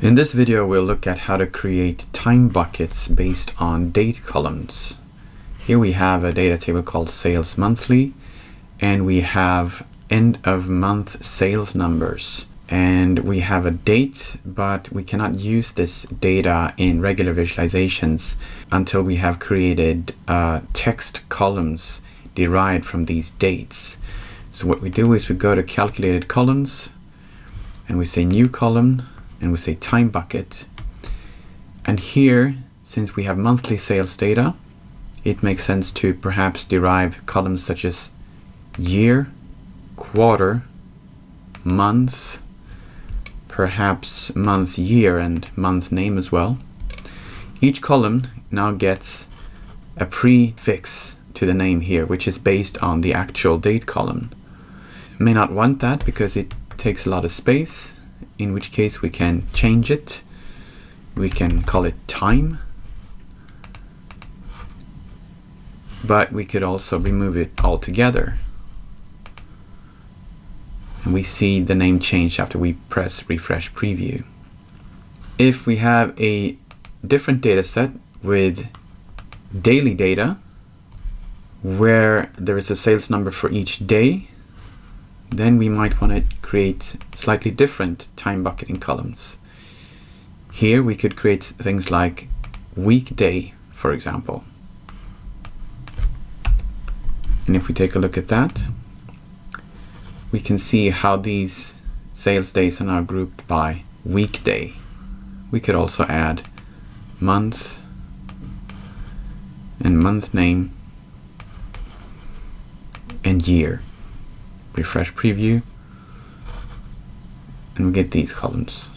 In this video, we'll look at how to create time buckets based on date columns. Here we have a data table called sales monthly, and we have end of month sales numbers. And we have a date, but we cannot use this data in regular visualizations until we have created text columns derived from these dates. So what we do is we go to calculated columns and we say new column, and we say time bucket. And here, since we have monthly sales data, it makes sense to perhaps derive columns such as year, quarter, month, perhaps month year and month name as well. Each column now gets a prefix to the name here, which is based on the actual date column. May not want that because it takes a lot of space, in which case we can change it. We can call it time, but we could also remove it altogether. And we see the name change after we press refresh preview. If we have a different data set with daily data, where there is a sales number for each day, then we might want to create slightly different time bucketing columns. Here we could create things like weekday, for example. And if we take a look at that, we can see how these sales days are now grouped by weekday. We could also add month and month name and year. Refresh preview, and we get these columns.